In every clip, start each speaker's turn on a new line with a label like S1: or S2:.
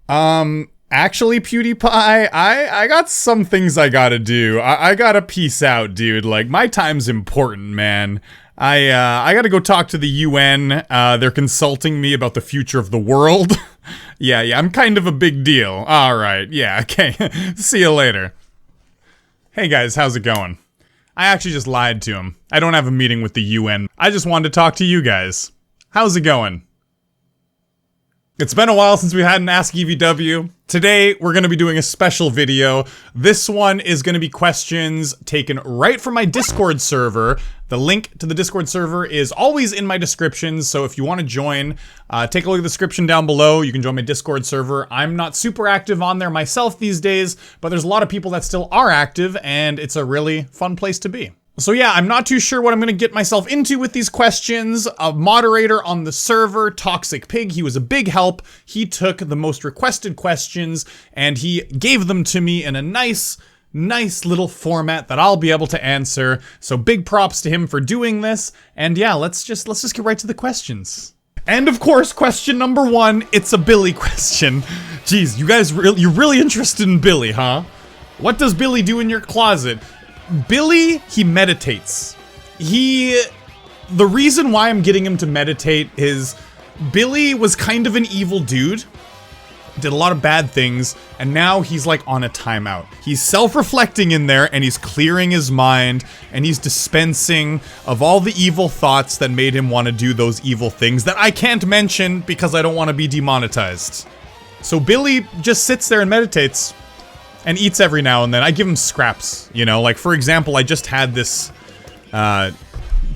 S1: Actually, PewDiePie, I got some things I gotta do. I gotta peace out, dude. Like, my time's important, man. I gotta go talk to the UN. They're consulting me about the future of the world. Yeah, I'm kind of a big deal. Alright, yeah, okay. See you later. Hey guys, how's it going? I actually just lied to him. I don't have a meeting with the UN. I just wanted to talk to you guys. How's it going? It's been a while since we had an Ask EVW. Today, we're going to be doing a special video. This one is going to be questions taken right from my Discord server. The link to the Discord server is always in my description, so if you want to join, take a look at the description down below. You can join my Discord server. I'm not super active on there myself these days, but there's a lot of people that still are active, and it's a really fun place to be. So yeah, I'm not too sure what I'm gonna get myself into with these questions. A moderator on the server, Toxic Pig, he was a big help. He took the most requested questions and he gave them to me in a nice little format that I'll be able to answer. So big props to him for doing this. And yeah, let's just get right to the questions. And of course, question number one, it's a Billy question. Jeez, you guys, you're really interested in Billy, huh? What does Billy do in your closet? Billy, he meditates. The reason why I'm getting him to meditate is Billy was kind of an evil dude, did a lot of bad things, and now he's like on a timeout. He's self-reflecting in there and he's clearing his mind and he's dispensing of all the evil thoughts that made him want to do those evil things that I can't mention because I don't want to be demonetized. So Billy just sits there and meditates. And eats every now and then. I give him scraps, you know? Like, for example, I just had this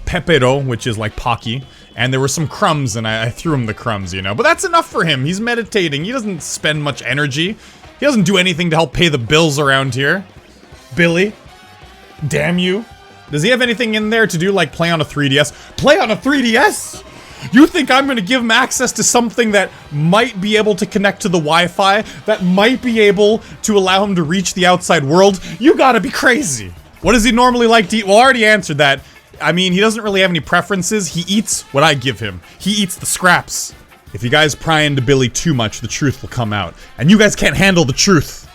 S1: pepero, which is like Pocky, and there were some crumbs, and I threw him the crumbs, you know? But that's enough for him. He's meditating. He doesn't spend much energy. He doesn't do anything to help pay the bills around here. Billy. Damn you. Does he have anything in there to do, like, play on a 3DS? Play on a 3DS?! You think I'm gonna give him access to something that might be able to connect to the Wi-Fi, that might be able to allow him to reach the outside world? You gotta be crazy. What does he normally like to eat? Well, I already answered that. I mean, he doesn't really have any preferences. He eats what I give him. He eats the scraps. If you guys pry into Billy too much, the truth will come out. And you guys can't handle the truth.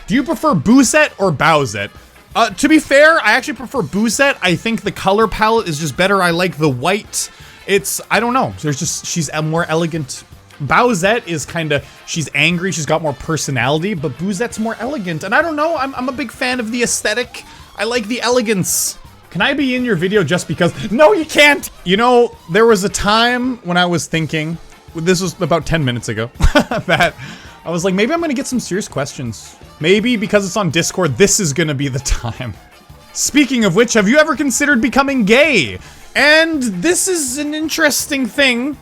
S1: Do you prefer Boozette or Bowsette? To be fair, I actually prefer Boozette. I think the color palette is just better. I like the white. I don't know, she's a more elegant. Bowsette is kinda, she's angry, she's got more personality, but Boozette's more elegant, and I don't know, I'm a big fan of the aesthetic. I like the elegance. Can I be in your video just because? No, you can't! You know, there was a time when I was thinking, this was about 10 minutes ago, that I was like, maybe I'm gonna get some serious questions. Maybe because it's on Discord, this is gonna be the time. Speaking of which, have you ever considered becoming gay? And this is an interesting thing,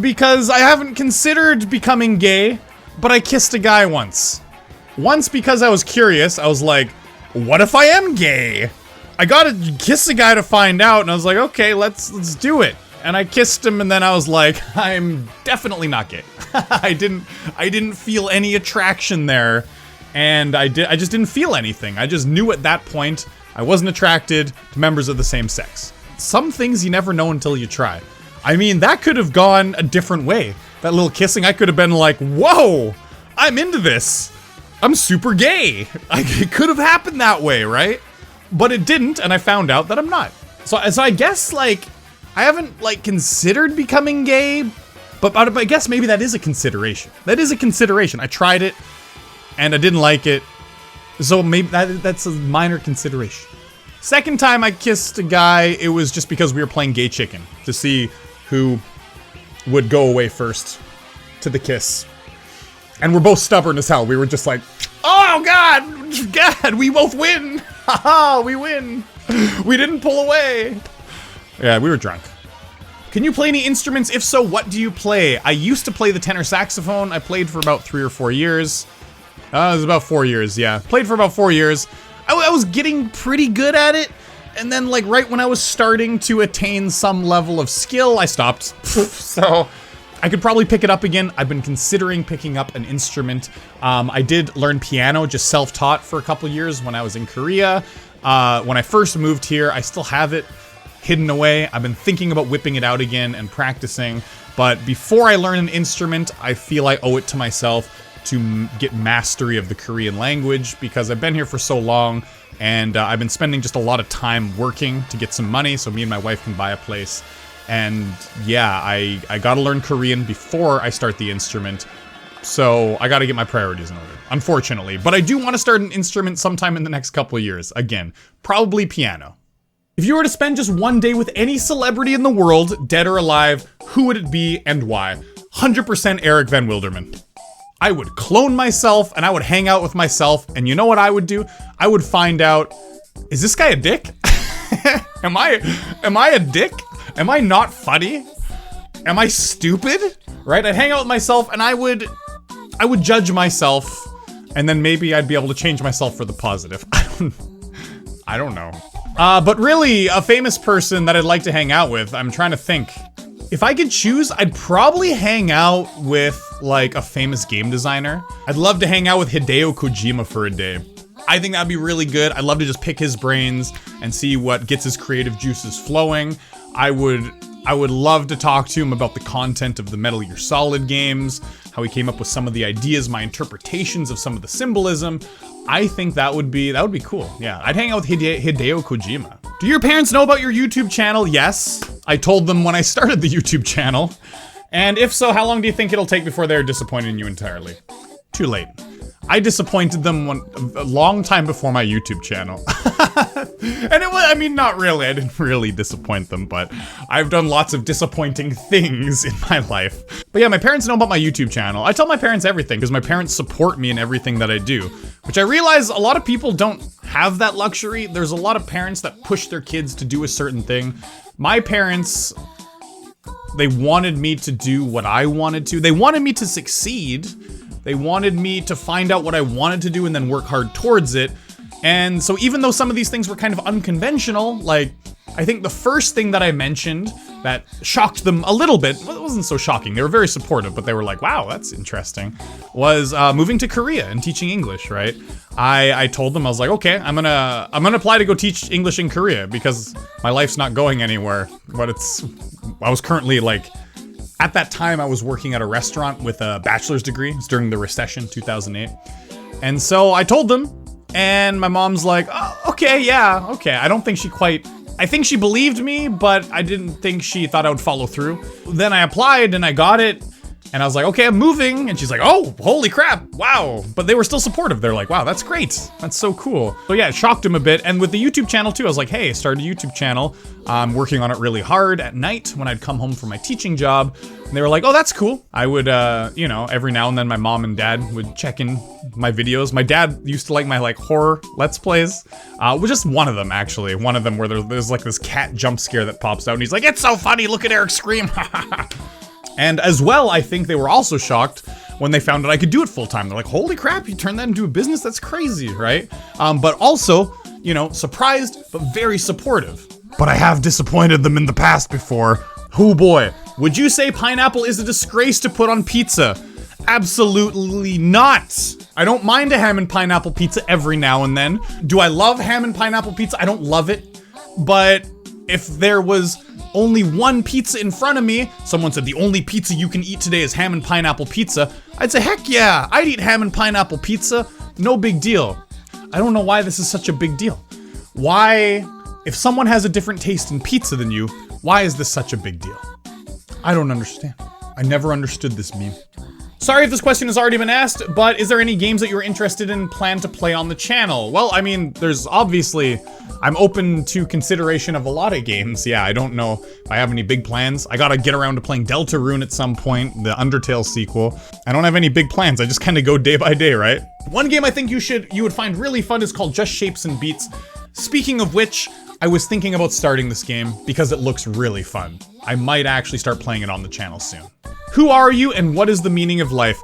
S1: because I haven't considered becoming gay, but I kissed a guy once. Once because I was curious, I was like, what if I am gay? I gotta kiss a guy to find out, and I was like, okay, let's do it. And I kissed him, and then I was like, I'm definitely not gay. I didn't feel any attraction there, and I just didn't feel anything. I just knew at that point I wasn't attracted to members of the same sex. Some things you never know until you try. I mean, that could have gone a different way. That little kissing, I could have been like, whoa, I'm into this. I'm super gay. It could have happened that way, right? But it didn't, and I found out that I'm not. So I guess, like, I haven't, like, considered becoming gay, but I guess maybe that is a consideration. That is a consideration. I tried it, and I didn't like it, so maybe that's a minor consideration. Second time I kissed a guy, it was just because we were playing Gay Chicken to see who would go away first to the kiss. And we're both stubborn as hell. We were just like, oh God, we both win. Haha, we win. We didn't pull away. Yeah, we were drunk. Can you play any instruments? If so, what do you play? I used to play the tenor saxophone. I played for about 3 or 4 years. It was about 4 years, yeah. Played for about 4 years. I was getting pretty good at it, and then, like, right when I was starting to attain some level of skill, I stopped. So, I could probably pick it up again. I've been considering picking up an instrument. I did learn piano, just self-taught for a couple years when I was in Korea. When I first moved here, I still have it hidden away. I've been thinking about whipping it out again and practicing, but before I learn an instrument, I feel I owe it to myself to get mastery of the Korean language because I've been here for so long, and I've been spending just a lot of time working to get some money so me and my wife can buy a place. And yeah, I gotta learn Korean before I start the instrument. So I gotta get my priorities in order, unfortunately. But I do want to start an instrument sometime in the next couple of years. Again, probably piano. If you were to spend just one day with any celebrity in the world, dead or alive, who would it be and why? 100% Eric Van Wilderman. I would clone myself and I would hang out with myself, and you know what I would do? I would find out, is this guy a dick? Am I a dick? Am I not funny? Am I stupid? Right? I'd hang out with myself and I would judge myself, and then maybe I'd be able to change myself for the positive. I don't know. But really, a famous person that I'd like to hang out with, I'm trying to think. If I could choose, I'd probably hang out with, like, a famous game designer. I'd love to hang out with Hideo Kojima for a day. I think that'd be really good. I'd love to just pick his brains and see what gets his creative juices flowing. I would love to talk to him about the content of the Metal Gear Solid games, how he came up with some of the ideas, my interpretations of some of the symbolism. I think that would be cool. Yeah, I'd hang out with Hideo Kojima. Do your parents know about your YouTube channel? Yes. I told them when I started the YouTube channel. And if so, how long do you think it'll take before they're disappointed in you entirely? Too late. I disappointed them a long time before my YouTube channel. And it was, I mean, not really. I didn't really disappoint them, but I've done lots of disappointing things in my life. But yeah, my parents know about my YouTube channel. I tell my parents everything because my parents support me in everything that I do, which I realize a lot of people don't have that luxury. There's a lot of parents that push their kids to do a certain thing. My parents, they wanted me to do what I wanted to. They wanted me to succeed. They wanted me to find out what I wanted to do and then work hard towards it. And so even though some of these things were kind of unconventional, like, I think the first thing that I mentioned that shocked them a little bit, well, it wasn't so shocking, they were very supportive, but they were like, wow, that's interesting, was moving to Korea and teaching English, right? I told them, I was like, okay, I'm gonna apply to go teach English in Korea because my life's not going anywhere, but I was currently like, at that time I was working at a restaurant with a bachelor's degree. It was during the recession, 2008. And so I told them, and my mom's like, oh, okay, yeah, okay. I think she believed me, but I didn't think she thought I would follow through. Then I applied and I got it. And I was like, okay, I'm moving. And she's like, oh, holy crap, wow. But they were still supportive. They're like, wow, that's great. That's so cool. So yeah, it shocked them a bit. And with the YouTube channel too, I was like, hey, I started a YouTube channel. I'm working on it really hard at night when I'd come home from my teaching job. And they were like, oh, that's cool. I would, every now and then my mom and dad would check in my videos. My dad used to like my horror Let's Plays. Was just one of them, actually. One of them where there's like this cat jump scare that pops out and he's like, it's so funny, look at Eric scream. And as well, I think they were also shocked when they found out I could do it full time. They're like, holy crap, you turned that into a business? That's crazy, right? But also, surprised, but very supportive. But I have disappointed them in the past before. Oh boy. Would you say pineapple is a disgrace to put on pizza? Absolutely not. I don't mind a ham and pineapple pizza every now and then. Do I love ham and pineapple pizza? I don't love it. But if there was only one pizza in front of me, someone said the only pizza you can eat today is ham and pineapple pizza, I'd say, heck yeah, I'd eat ham and pineapple pizza, no big deal. I don't know why this is such a big deal. Why, if someone has a different taste in pizza than you, why is this such a big deal? I don't understand. I never understood this meme. Sorry if this question has already been asked, but is there any games that you're interested in, plan to play on the channel? Well, I mean, there's obviously, I'm open to consideration of a lot of games. Yeah, I don't know if I have any big plans. I gotta get around to playing Deltarune at some point, the Undertale sequel. I don't have any big plans. I just kind of go day by day, right? One game I think you would find really fun is called Just Shapes and Beats. Speaking of which, I was thinking about starting this game because it looks really fun. I might actually start playing it on the channel soon. Who are you and what is the meaning of life?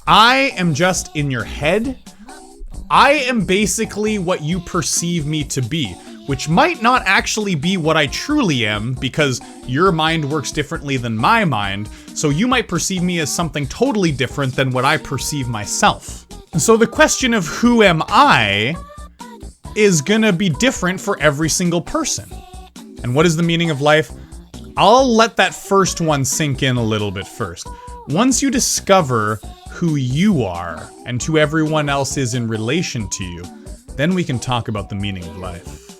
S1: I am just in your head. I am basically what you perceive me to be, which might not actually be what I truly am because your mind works differently than my mind, so you might perceive me as something totally different than what I perceive myself. So the question of who am I is gonna be different for every single person. And what is the meaning of life? I'll let that first one sink in a little bit first. Once you discover who you are and who everyone else is in relation to you, then we can talk about the meaning of life.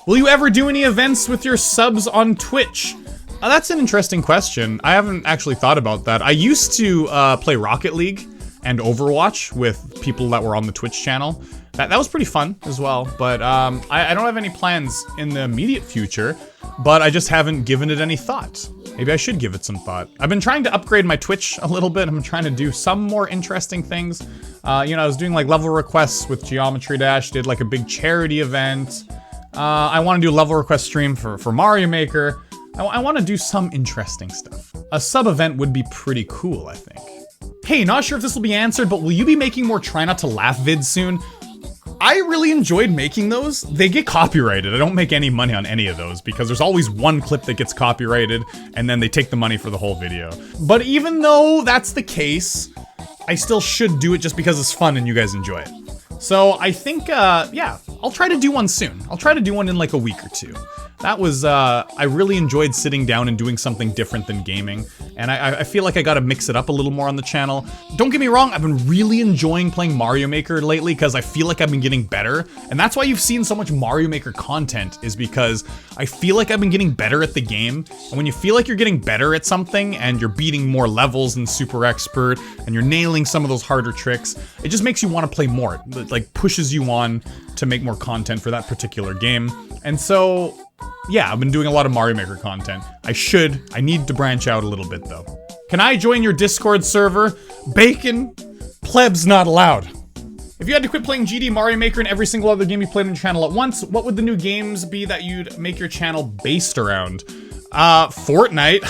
S1: Will you ever do any events with your subs on Twitch? That's an interesting question. I haven't actually thought about that. I used to play Rocket League and Overwatch with people that were on the Twitch channel. That was pretty fun as well, but I don't have any plans in the immediate future, but I just haven't given it any thought. Maybe I should give it some thought. I've been trying to upgrade my Twitch a little bit. I'm trying to do some more interesting things. You know, I was doing like level requests with Geometry Dash, did like a big charity event. I want to do a level request stream for Mario Maker. I want to do some interesting stuff. A sub event would be pretty cool, I think. Hey, not sure if this will be answered, but will you be making more Try Not to Laugh vids soon? I really enjoyed making those. They get copyrighted. I don't make any money on any of those because there's always one clip that gets copyrighted and then they take the money for the whole video. But even though that's the case, I still should do it just because it's fun and you guys enjoy it. So I think, yeah, I'll try to do one soon. I'll try to do one in like a week or two. That was, I really enjoyed sitting down and doing something different than gaming, and I feel like I gotta mix it up a little more on the channel. Don't get me wrong, I've been really enjoying playing Mario Maker lately because I feel like I've been getting better, and that's why you've seen so much Mario Maker content, is because I feel like I've been getting better at the game, and when you feel like you're getting better at something, and you're beating more levels than Super Expert, and you're nailing some of those harder tricks, it just makes you want to play more. It like pushes you on to make more content for that particular game, and so yeah, I've been doing a lot of Mario Maker content. I need to branch out a little bit though. Can I join your Discord server? Bacon? Plebs not allowed. If you had to quit playing GD, Mario Maker, and every single other game you played on your channel at once, what would the new games be that you'd make your channel based around? Fortnite.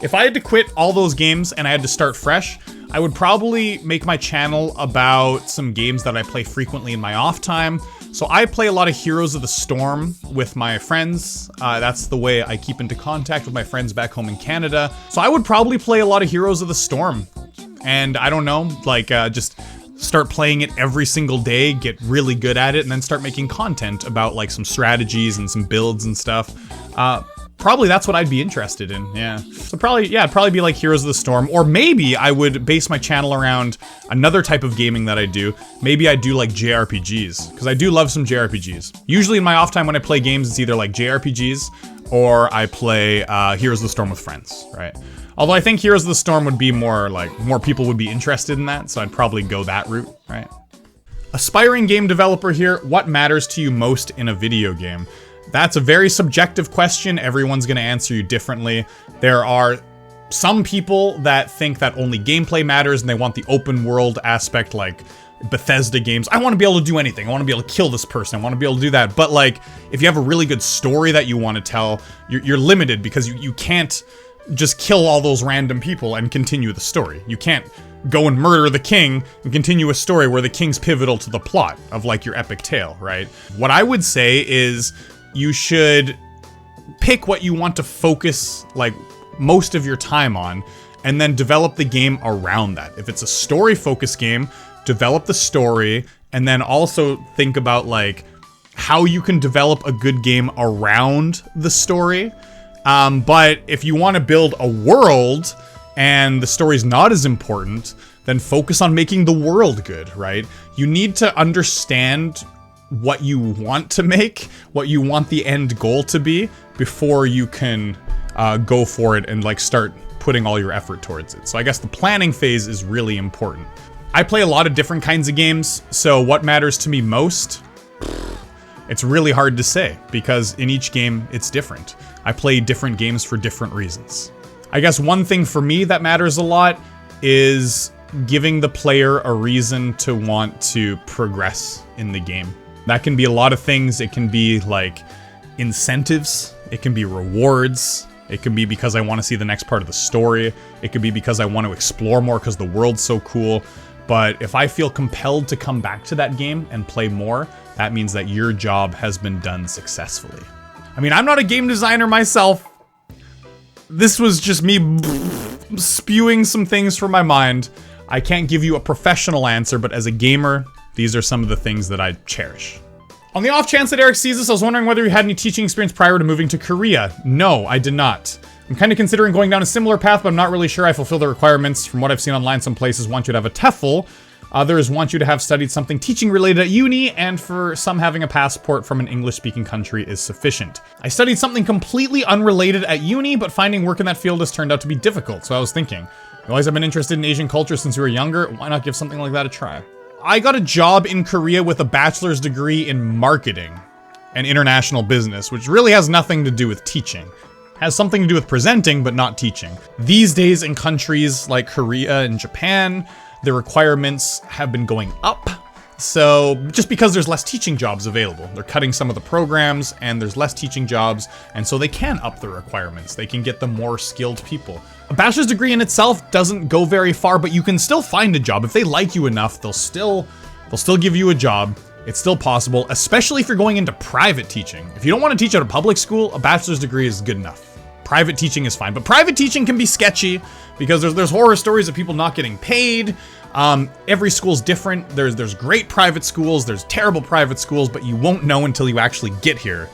S1: If I had to quit all those games and I had to start fresh, I would probably make my channel about some games that I play frequently in my off time. So I play a lot of Heroes of the Storm with my friends. That's the way I keep into contact with my friends back home in Canada. So I would probably play a lot of Heroes of the Storm. And I don't know, like just start playing it every single day, get really good at it, and then start making content about like some strategies and some builds and stuff. Probably that's what I'd be interested in, yeah. So probably, yeah, it'd probably be like Heroes of the Storm, or maybe I would base my channel around another type of gaming that I do. Maybe I do like JRPGs, because I do love some JRPGs. Usually in my off time when I play games, it's either like JRPGs, or I play Heroes of the Storm with friends, right? Although I think Heroes of the Storm would be more like, more people would be interested in that, so I'd probably go that route, right? Aspiring game developer here, what matters to you most in a video game? That's a very subjective question. Everyone's gonna answer you differently. There are some people that think that only gameplay matters and they want the open world aspect, like Bethesda games. I want to be able to do anything. I want to be able to kill this person. I want to be able to do that. But like, if you have a really good story that you want to tell, you're limited because you can't just kill all those random people and continue the story. You can't go and murder the king and continue a story where the king's pivotal to the plot of like your epic tale, right? What I would say is you should pick what you want to focus like most of your time on and then develop the game around that. If it's a story focused game, develop the story and then also think about like how you can develop a good game around the story. But if you want to build a world and the story's not as important, then focus on making the world good, right? You need to understand what you want to make, what you want the end goal to be, before you can go for it and like start putting all your effort towards it. So I guess the planning phase is really important. I play a lot of different kinds of games, so what matters to me most? It's really hard to say, because in each game, it's different. I play different games for different reasons. I guess one thing for me that matters a lot is giving the player a reason to want to progress in the game. That can be a lot of things. It can be like incentives. It can be rewards. It can be because I want to see the next part of the story. It could be because I want to explore more because the world's so cool. But if I feel compelled to come back to that game and play more, that means that your job has been done successfully. I mean, I'm not a game designer myself. This was just me spewing some things from my mind. I can't give you a professional answer, but as a gamer, these are some of the things that I cherish. On the off chance that Eric sees this, I was wondering whether you had any teaching experience prior to moving to Korea. No, I did not. I'm kind of considering going down a similar path, but I'm not really sure I fulfill the requirements. From what I've seen online, some places want you to have a TEFL. Others want you to have studied something teaching related at uni, and for some, having a passport from an English-speaking country is sufficient. I studied something completely unrelated at uni, but finding work in that field has turned out to be difficult, so I was thinking, you always have been interested in Asian culture since we were younger, why not give something like that a try? I got a job in Korea with a bachelor's degree in marketing and international business, which really has nothing to do with teaching. Has something to do with presenting, but not teaching. These days in countries like Korea and Japan, the requirements have been going up. So just because there's less teaching jobs available, they're cutting some of the programs and there's less teaching jobs. And so they can up the requirements. They can get the more skilled people. A bachelor's degree in itself doesn't go very far, but you can still find a job. If they like you enough, they'll still give you a job. It's still possible, especially if you're going into private teaching. If you don't want to teach at a public school, a bachelor's degree is good enough. Private teaching is fine, but private teaching can be sketchy because there's horror stories of people not getting paid. Every school's different. There's great private schools, there's terrible private schools, but you won't know until you actually get here,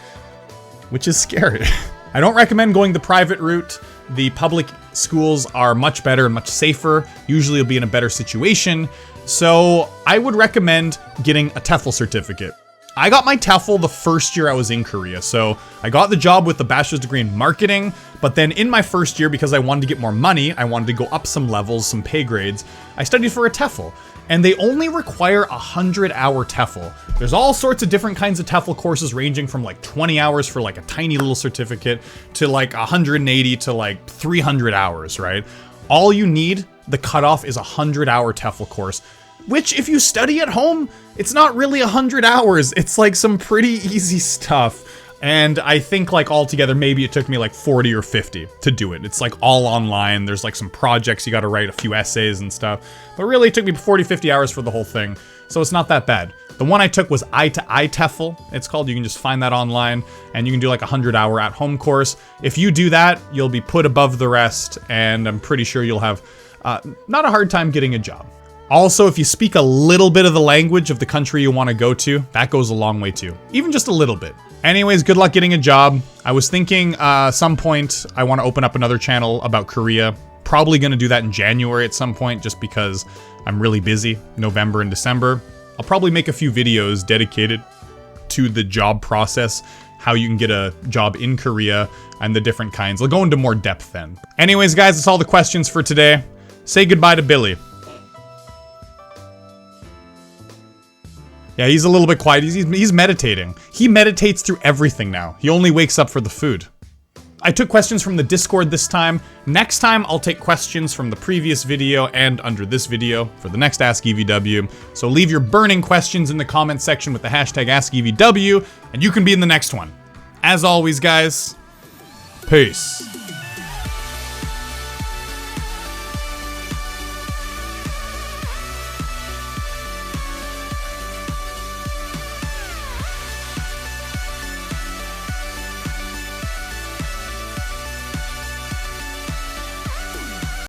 S1: which is scary. I don't recommend going the private route. The public schools are much better and much safer. Usually you'll be in a better situation. So I would recommend getting a TEFL certificate. I got my TEFL the first year I was in Korea, so I got the job with the bachelor's degree in marketing, but then in my first year, because I wanted to get more money, I wanted to go up some levels, some pay grades, I studied for a TEFL, and they only require 100-hour TEFL. There's all sorts of different kinds of TEFL courses ranging from like 20 hours for like a tiny little certificate to like 180 to like 300 hours, right? All you need, the cutoff is a 100-hour TEFL course, which if you study at home, it's not really 100 hours. It's like some pretty easy stuff. And I think like altogether, maybe it took me like 40 or 50 to do it. It's like all online. There's like some projects you got to write, a few essays and stuff. But really it took me 40, 50 hours for the whole thing. So it's not that bad. The one I took was Eye to Eye TEFL. It's called, you can just find that online and you can do like a 100-hour at home course. If you do that, you'll be put above the rest. And I'm pretty sure you'll have not a hard time getting a job. Also, if you speak a little bit of the language of the country you want to go to, that goes a long way too. Even just a little bit. Anyways, good luck getting a job. I was thinking some point I want to open up another channel about Korea. Probably going to do that in January at some point just because I'm really busy, November and December. I'll probably make a few videos dedicated to the job process, how you can get a job in Korea and the different kinds. I'll go into more depth then. Anyways, guys, that's all the questions for today. Say goodbye to Billy. Yeah, he's a little bit quiet. He's meditating. He meditates through everything now. He only wakes up for the food. I took questions from the Discord this time. Next time, I'll take questions from the previous video and under this video for the next Ask EVW. So leave your burning questions in the comment section with the hashtag AskEVW, and you can be in the next one. As always, guys, peace.